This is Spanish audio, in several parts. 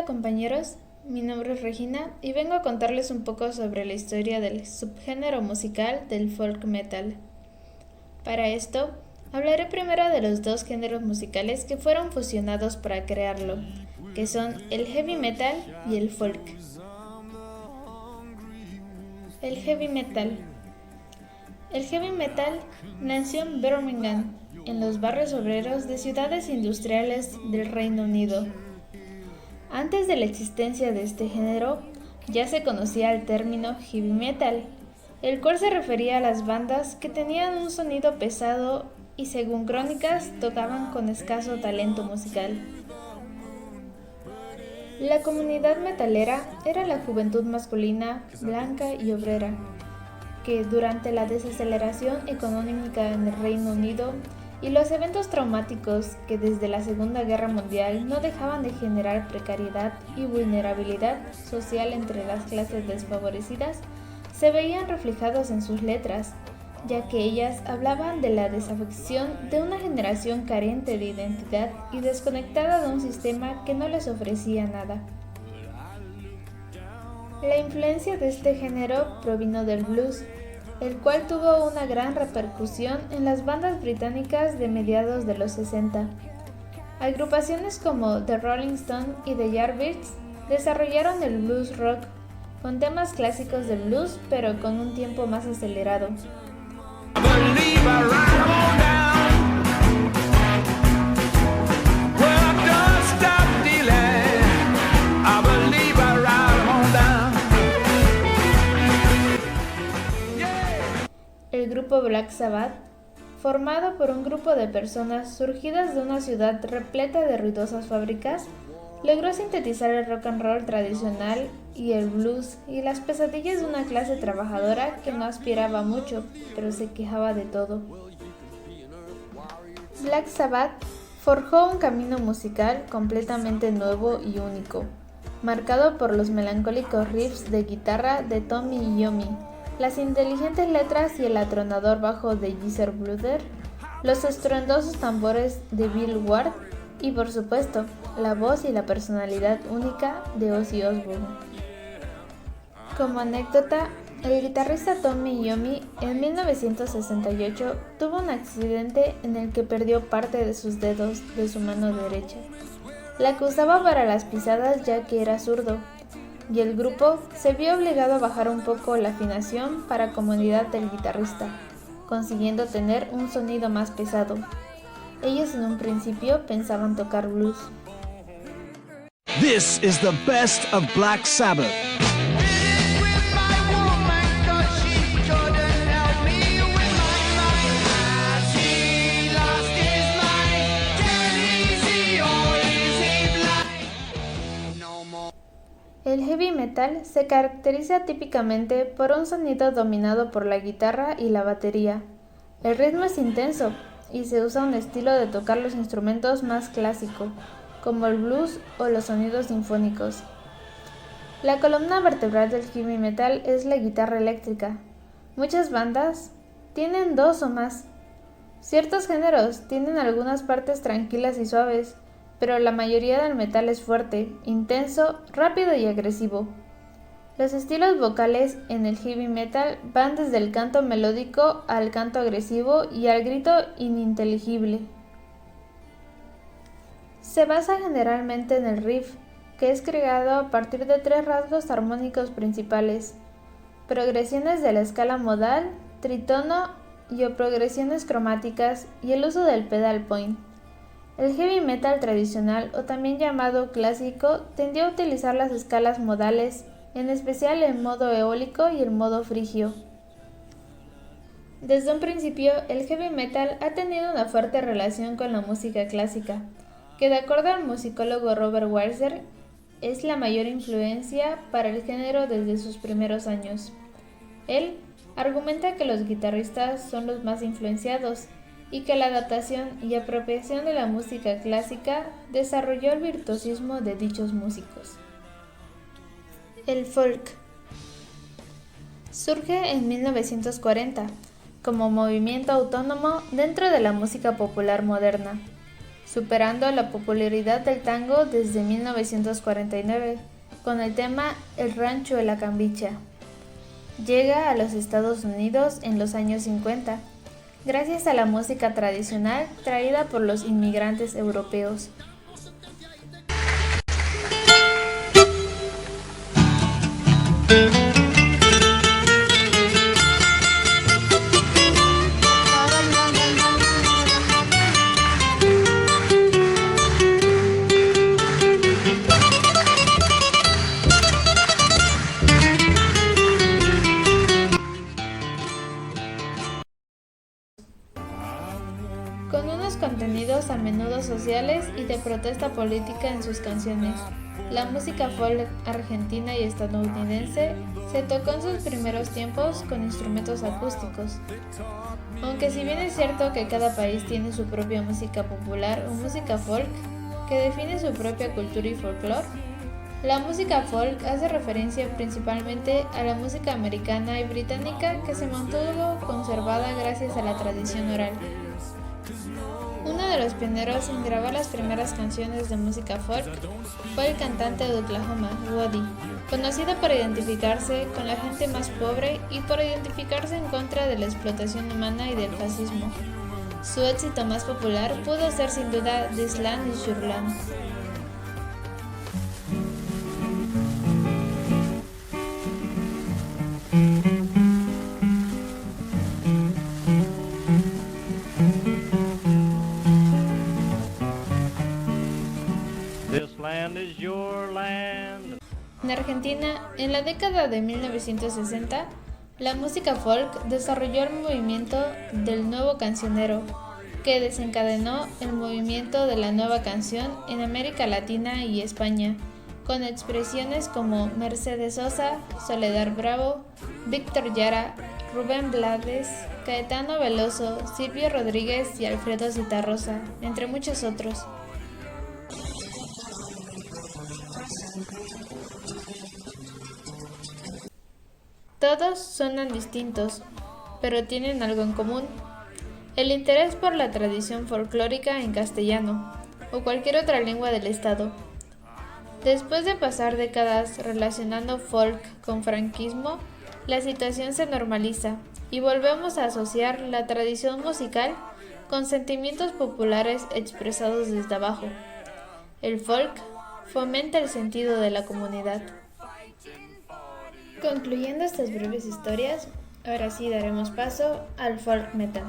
Hola compañeros, mi nombre es Regina y vengo a contarles un poco sobre la historia del subgénero musical del folk metal. Para esto, hablaré primero de los dos géneros musicales que fueron fusionados para crearlo, que son el heavy metal y el folk. El heavy metal. El heavy metal nació en Birmingham, en los barrios obreros de ciudades industriales del Reino Unido. Antes de la existencia de este género, ya se conocía el término heavy metal, el cual se refería a las bandas que tenían un sonido pesado y, según crónicas, tocaban con escaso talento musical. La comunidad metalera era la juventud masculina, blanca y obrera, que durante la desaceleración económica en el Reino Unido y los eventos traumáticos que desde la Segunda Guerra Mundial no dejaban de generar precariedad y vulnerabilidad social entre las clases desfavorecidas, se veían reflejados en sus letras, ya que ellas hablaban de la desafección de una generación carente de identidad y desconectada de un sistema que no les ofrecía nada. La influencia de este género provino del blues, el cual tuvo una gran repercusión en las bandas británicas de mediados de los 60. Agrupaciones como The Rolling Stones y The Yardbirds desarrollaron el blues rock, con temas clásicos del blues pero con un tiempo más acelerado. El grupo Black Sabbath, formado por un grupo de personas surgidas de una ciudad repleta de ruidosas fábricas, logró sintetizar el rock and roll tradicional y el blues y las pesadillas de una clase trabajadora que no aspiraba mucho, pero se quejaba de todo. Black Sabbath forjó un camino musical completamente nuevo y único, marcado por los melancólicos riffs de guitarra de Tommy Iommi, las inteligentes letras y el atronador bajo de Geezer Butler, los estruendosos tambores de Bill Ward y, por supuesto, la voz y la personalidad única de Ozzy Osbourne. Como anécdota, el guitarrista Tommy Iommi en 1968 tuvo un accidente en el que perdió parte de sus dedos de su mano derecha, la que usaba para las pisadas ya que era zurdo, y el grupo se vio obligado a bajar un poco la afinación para comodidad del guitarrista, consiguiendo tener un sonido más pesado. Ellos en un principio pensaban tocar blues. This is the best of Black Sabbath. El heavy metal se caracteriza típicamente por un sonido dominado por la guitarra y la batería. El ritmo es intenso y se usa un estilo de tocar los instrumentos más clásico, como el blues o los sonidos sinfónicos. La columna vertebral del heavy metal es la guitarra eléctrica. Muchas bandas tienen dos o más. Ciertos géneros tienen algunas partes tranquilas y suaves, pero la mayoría del metal es fuerte, intenso, rápido y agresivo. Los estilos vocales en el heavy metal van desde el canto melódico al canto agresivo y al grito ininteligible. Se basa generalmente en el riff, que es creado a partir de tres rasgos armónicos principales: progresiones de la escala modal, tritono y o progresiones cromáticas, y el uso del pedal point. El heavy metal tradicional, o también llamado clásico, tendió a utilizar las escalas modales, en especial el modo eólico y el modo frigio. Desde un principio, el heavy metal ha tenido una fuerte relación con la música clásica, que de acuerdo al musicólogo Robert Walser, es la mayor influencia para el género desde sus primeros años. Él argumenta que los guitarristas son los más influenciados, y que la adaptación y apropiación de la música clásica desarrolló el virtuosismo de dichos músicos. El folk surge en 1940 como movimiento autónomo dentro de la música popular moderna. superando la popularidad del tango desde 1949 con el tema El Rancho de la Cambicha. Llega a los Estados Unidos en los años 50, gracias a la música tradicional traída por los inmigrantes europeos. Con unos contenidos a menudo sociales y de protesta política en sus canciones. La música folk argentina y estadounidense se tocó en sus primeros tiempos con instrumentos acústicos. Aunque si bien es cierto que cada país tiene su propia música popular o música folk, que define su propia cultura y folclore, la música folk hace referencia principalmente a la música americana y británica que se mantuvo conservada gracias a la tradición oral. Uno de los pioneros en grabar las primeras canciones de música folk fue el cantante de Oklahoma, Woody, conocido por identificarse con la gente más pobre y por identificarse en contra de la explotación humana y del fascismo. Su éxito más popular pudo ser sin duda This Land Is Your Land. This land is your land. En Argentina, en la década de 1960, la música folk desarrolló el movimiento del nuevo cancionero, que desencadenó el movimiento de la nueva canción en América Latina y España, con expresiones como Mercedes Sosa, Soledad Bravo, Víctor Jara, Rubén Blades, Caetano Veloso, Silvio Rodríguez y Alfredo Zitarrosa, entre muchos otros. Todos suenan distintos, pero tienen algo en común: el interés por la tradición folclórica en castellano o cualquier otra lengua del estado. Después de pasar décadas relacionando folk con franquismo, la situación se normaliza y volvemos a asociar la tradición musical con sentimientos populares expresados desde abajo. El folk fomenta el sentido de la comunidad. Concluyendo estas breves historias, ahora sí daremos paso al folk metal.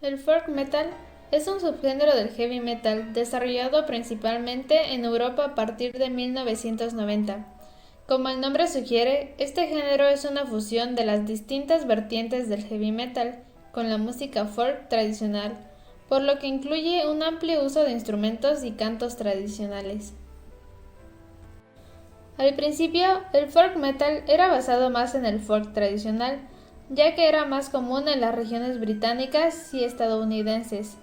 El folk metal es un subgénero del heavy metal desarrollado principalmente en Europa a partir de 1990. Como el nombre sugiere, este género es una fusión de las distintas vertientes del heavy metal con la música folk tradicional, por lo que incluye un amplio uso de instrumentos y cantos tradicionales. Al principio, el folk metal era basado más en el folk tradicional, ya que era más común en las regiones británicas y estadounidenses.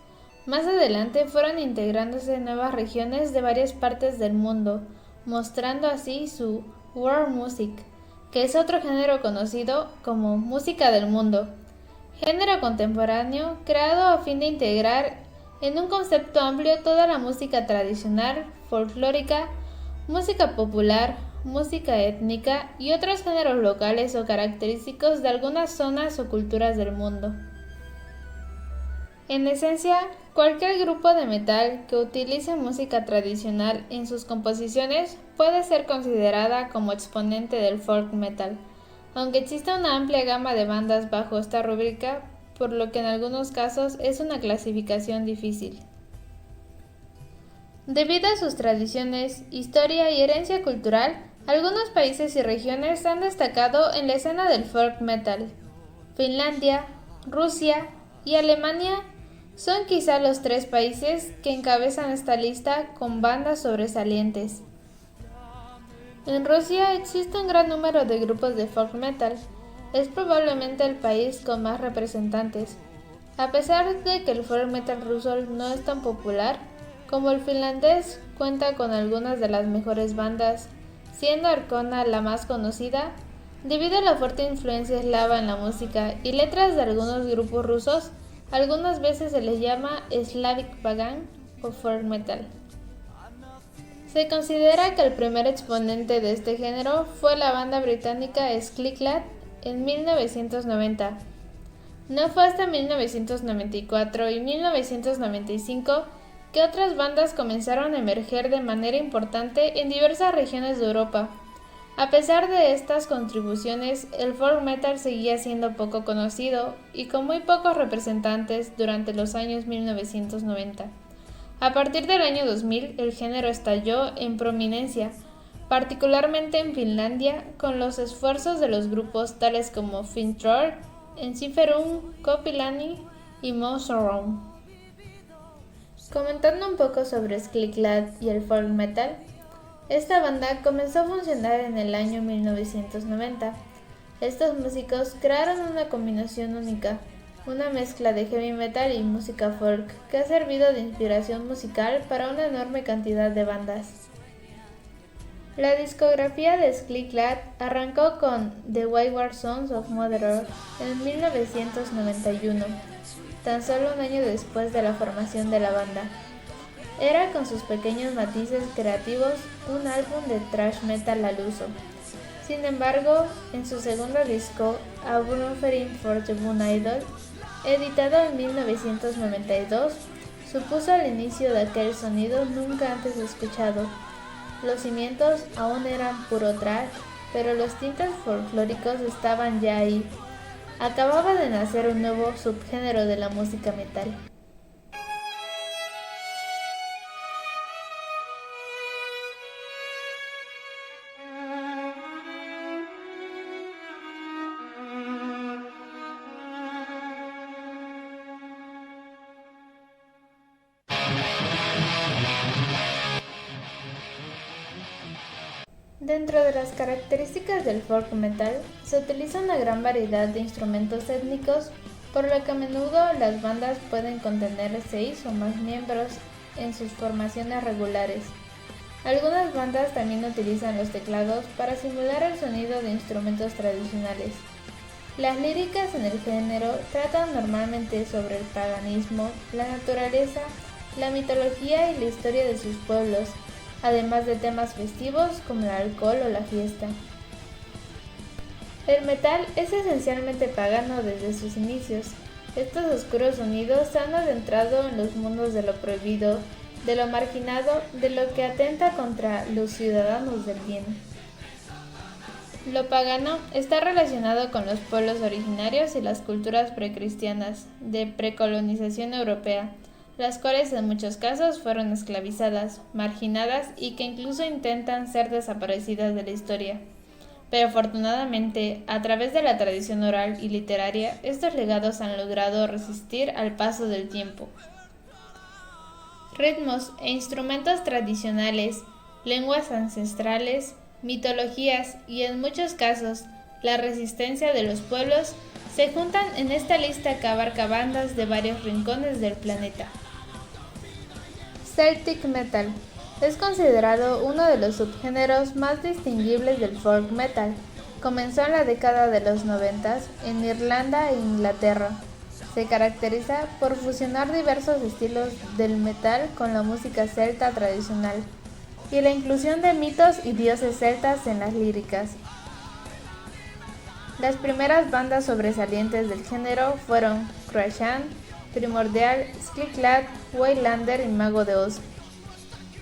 Más adelante fueron integrándose nuevas regiones de varias partes del mundo, mostrando así su world music, que es otro género conocido como música del mundo, género contemporáneo creado a fin de integrar en un concepto amplio toda la música tradicional, folclórica, música popular, música étnica y otros géneros locales o característicos de algunas zonas o culturas del mundo. En esencia, cualquier grupo de metal que utilice música tradicional en sus composiciones puede ser considerada como exponente del folk metal, aunque existe una amplia gama de bandas bajo esta rúbrica, por lo que en algunos casos es una clasificación difícil. Debido a sus tradiciones, historia y herencia cultural, algunos países y regiones han destacado en la escena del folk metal. Finlandia, Rusia y Alemania son quizá los 3 países que encabezan esta lista con bandas sobresalientes. En Rusia existe un gran número de grupos de folk metal. Es probablemente el país con más representantes. A pesar de que el folk metal ruso no es tan popular como el finlandés, cuenta con algunas de las mejores bandas, siendo Arkona la más conocida, debido a la fuerte influencia eslava en la música y letras de algunos grupos rusos. Algunas veces se les llama Slavic Pagan o folk metal. Se considera que el primer exponente de este género fue la banda británica Skillet en 1990. No fue hasta 1994 y 1995 que otras bandas comenzaron a emerger de manera importante en diversas regiones de Europa. A pesar de estas contribuciones, el folk metal seguía siendo poco conocido y con muy pocos representantes durante los años 1990. A partir del año 2000, el género estalló en prominencia, particularmente en Finlandia, con los esfuerzos de los grupos tales como Fintroll, Ensiferum, Kopilani y Mouseround. Comentando un poco sobre Skillet y el folk metal, esta banda comenzó a funcionar en el año 1990. Estos músicos crearon una combinación única, una mezcla de heavy metal y música folk que ha servido de inspiración musical para una enorme cantidad de bandas. La discografía de Skillet arrancó con The Wayward Sons of Mother Earth en 1991, tan solo un año después de la formación de la banda. Era, con sus pequeños matices creativos, un álbum de thrash metal al uso. Sin embargo, en su segundo disco, A Offering for the Moon Idol, editado en 1992, supuso el inicio de aquel sonido nunca antes escuchado. Los cimientos aún eran puro thrash, pero los tintes folclóricos estaban ya ahí. Acababa de nacer un nuevo subgénero de la música metal. Dentro de las características del folk metal, se utiliza una gran variedad de instrumentos étnicos, por lo que a menudo las bandas pueden contener 6 o más miembros en sus formaciones regulares. Algunas bandas también utilizan los teclados para simular el sonido de instrumentos tradicionales. Las líricas en el género tratan normalmente sobre el paganismo, la naturaleza, la mitología y la historia de sus pueblos, además de temas festivos como el alcohol o la fiesta. El metal es esencialmente pagano desde sus inicios. Estos oscuros sonidos se han adentrado en los mundos de lo prohibido, de lo marginado, de lo que atenta contra los ciudadanos del bien. Lo pagano está relacionado con los pueblos originarios y las culturas precristianas, de precolonización europea, las cuales en muchos casos fueron esclavizadas, marginadas y que incluso intentan ser desaparecidas de la historia. Pero afortunadamente, a través de la tradición oral y literaria, estos legados han logrado resistir al paso del tiempo. Ritmos e instrumentos tradicionales, lenguas ancestrales, mitologías y en muchos casos, la resistencia de los pueblos se juntan en esta lista que abarca bandas de varios rincones del planeta. Celtic Metal es considerado uno de los subgéneros más distinguibles del folk metal. Comenzó en la década de los 90 en Irlanda e Inglaterra. Se caracteriza por fusionar diversos estilos del metal con la música celta tradicional y la inclusión de mitos y dioses celtas en las líricas. Las primeras bandas sobresalientes del género fueron Cruachan, Primordial, Skillet, Waylander y Mago de Oz.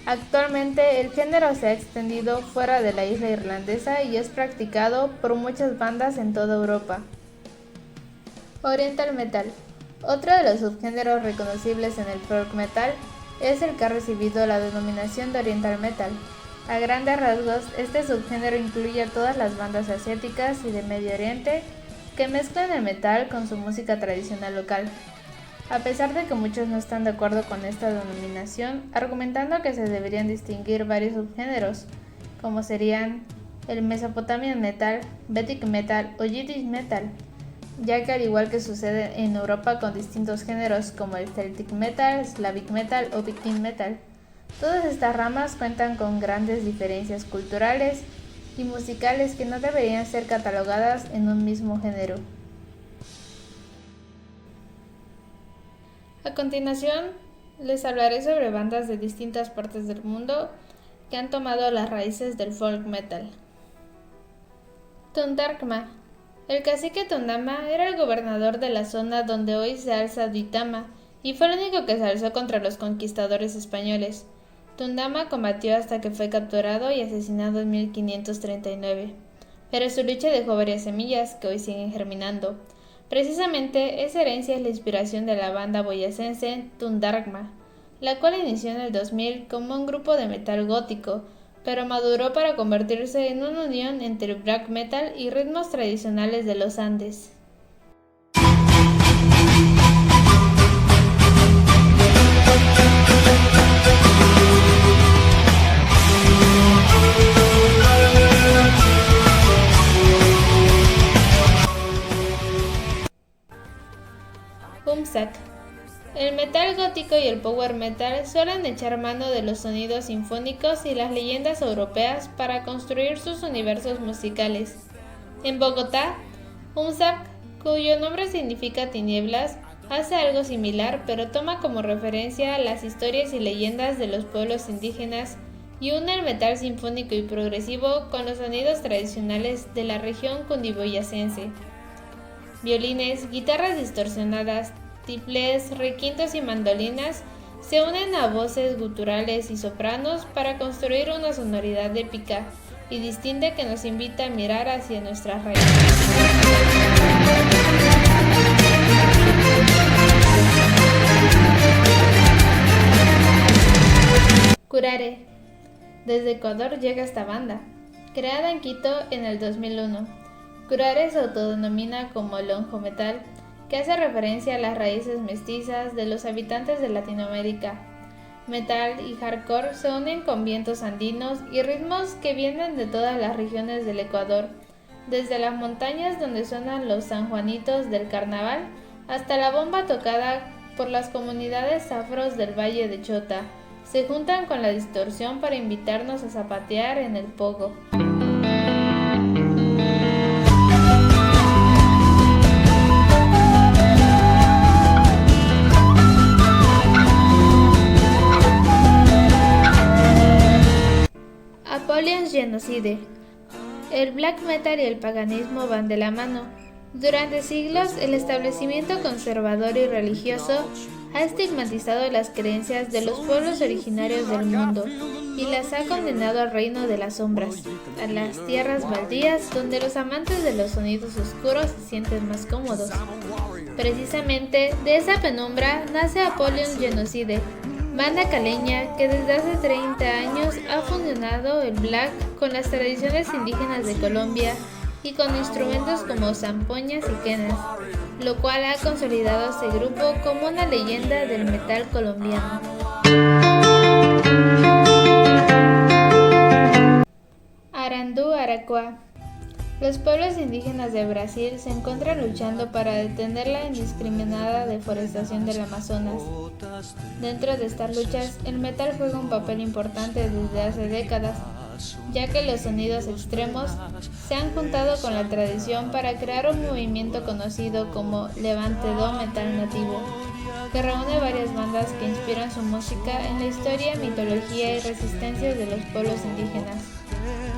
Actualmente el género se ha extendido fuera de la isla irlandesa y es practicado por muchas bandas en toda Europa. Oriental Metal. Otro de los subgéneros reconocibles en el folk metal es el que ha recibido la denominación de Oriental Metal. A grandes rasgos, este subgénero incluye a todas las bandas asiáticas y de Medio Oriente que mezclan el metal con su música tradicional local. A pesar de que muchos no están de acuerdo con esta denominación, argumentando que se deberían distinguir varios subgéneros, como serían el Mesopotamian Metal, Vedic Metal o Yiddish Metal, ya que al igual que sucede en Europa con distintos géneros como el Celtic Metal, Slavic Metal o Viking Metal, todas estas ramas cuentan con grandes diferencias culturales y musicales que no deberían ser catalogadas en un mismo género. A continuación, les hablaré sobre bandas de distintas partes del mundo que han tomado las raíces del folk metal. Tundrakma. El cacique Tundama era el gobernador de la zona donde hoy se alza Duitama y fue el único que se alzó contra los conquistadores españoles. Tundama combatió hasta que fue capturado y asesinado en 1539, pero su lucha dejó varias semillas que hoy siguen germinando. Precisamente esa herencia es la inspiración de la banda boyacense Tundrakma, la cual inició en el 2000 como un grupo de metal gótico, pero maduró para convertirse en una unión entre el black metal y ritmos tradicionales de los Andes. Umsak. El metal gótico y el power metal suelen echar mano de los sonidos sinfónicos y las leyendas europeas para construir sus universos musicales. En Bogotá, Umsak, cuyo nombre significa tinieblas, hace algo similar, pero toma como referencia las historias y leyendas de los pueblos indígenas y une el metal sinfónico y progresivo con los sonidos tradicionales de la región cundiboyacense. Violines, guitarras distorsionadas, tiplés, requintos y mandolinas se unen a voces guturales y sopranos para construir una sonoridad épica y distinta que nos invita a mirar hacia nuestras raíces. Curare. Desde Ecuador llega esta banda, creada en Quito en el 2001. Curare se autodenomina como lonjo metal, que hace referencia a las raíces mestizas de los habitantes de Latinoamérica. Metal y hardcore se unen con vientos andinos y ritmos que vienen de todas las regiones del Ecuador, desde las montañas donde suenan los sanjuanitos del carnaval hasta la bomba tocada por las comunidades afros del Valle de Chota. Se juntan con la distorsión para invitarnos a zapatear en el pogo. Apollyon Genocide. El black metal y el paganismo van de la mano. Durante siglos, el establecimiento conservador y religioso ha estigmatizado las creencias de los pueblos originarios del mundo y las ha condenado al reino de las sombras, a las tierras baldías donde los amantes de los sonidos oscuros se sienten más cómodos. Precisamente de esa penumbra nace Apollyon Genocide, banda caleña que desde hace 30 años ha fusionado el black con las tradiciones indígenas de Colombia y con instrumentos como zampoñas y quenas, lo cual ha consolidado a este grupo como una leyenda del metal colombiano. Arandú Araquá. Los pueblos indígenas de Brasil se encuentran luchando para detener la indiscriminada deforestación del Amazonas. Dentro de estas luchas, el metal juega un papel importante desde hace décadas, ya que los sonidos extremos se han juntado con la tradición para crear un movimiento conocido como Levante do Metal Nativo, que reúne varias bandas que inspiran su música en la historia, mitología y resistencias de los pueblos indígenas.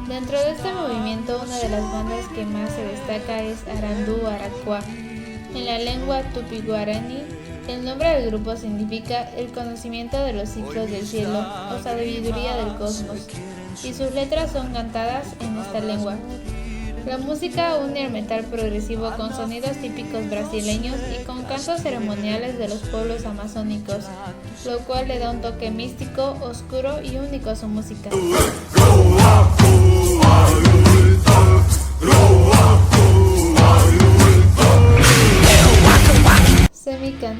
Dentro de este movimiento, una de las bandas que más se destaca es Arandú Araquá. En la lengua tupi-guaraní, el nombre del grupo significa el conocimiento de los ciclos del cielo o sabiduría del cosmos, y sus letras son cantadas en esta lengua. La música une el metal progresivo con sonidos típicos brasileños y con cantos ceremoniales de los pueblos amazónicos, lo cual le da un toque místico, oscuro y único a su música. Semican.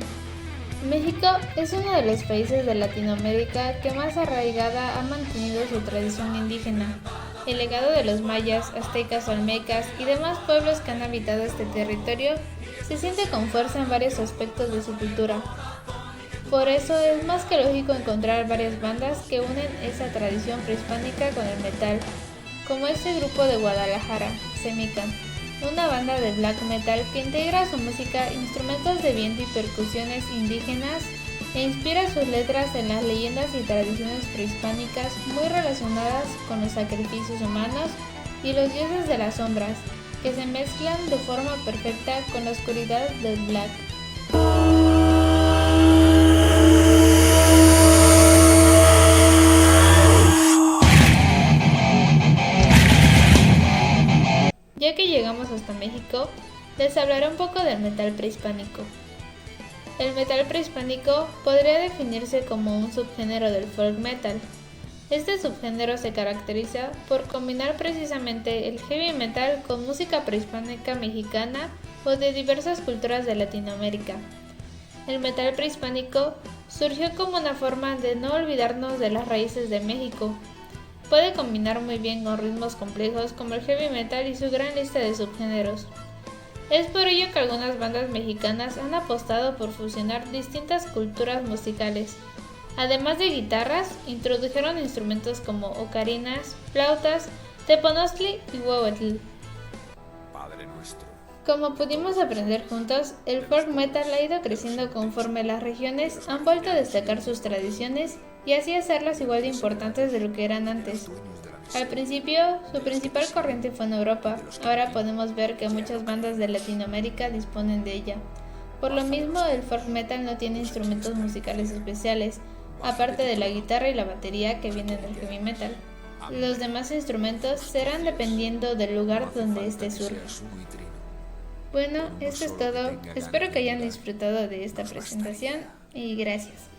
México es uno de los países de Latinoamérica que más arraigada ha mantenido su tradición indígena. El legado de los mayas, aztecas, olmecas y demás pueblos que han habitado este territorio se siente con fuerza en varios aspectos de su cultura. Por eso es más que lógico encontrar varias bandas que unen esa tradición prehispánica con el metal. como este grupo de Guadalajara, Semican, una banda de black metal que integra a su música instrumentos de viento y percusiones indígenas e inspira sus letras en las leyendas y tradiciones prehispánicas muy relacionadas con los sacrificios humanos y los dioses de las sombras, que se mezclan de forma perfecta con la oscuridad del black. Ya que llegamos hasta México, les hablaré un poco del metal prehispánico. El metal prehispánico podría definirse como un subgénero del folk metal. Este subgénero se caracteriza por combinar precisamente el heavy metal con música prehispánica mexicana o de diversas culturas de Latinoamérica. El metal prehispánico surgió como una forma de no olvidarnos de las raíces de México. Puede combinar muy bien con ritmos complejos como el heavy metal y su gran lista de subgéneros. Es por ello que algunas bandas mexicanas han apostado por fusionar distintas culturas musicales. Además de guitarras, introdujeron instrumentos como ocarinas, flautas, teponostli y huehuetl. Como pudimos aprender juntos, el folk metal ha ido creciendo conforme las regiones han vuelto a destacar sus tradiciones y así hacerlas igual de importantes de lo que eran antes. Al principio, su principal corriente fue en Europa. Ahora podemos ver que muchas bandas de Latinoamérica disponen de ella. Por lo mismo, el folk metal no tiene instrumentos musicales especiales, aparte de la guitarra y la batería que vienen del heavy metal. Los demás instrumentos serán dependiendo del lugar donde este surja. Bueno, esto es todo. Espero que hayan disfrutado de esta presentación y gracias.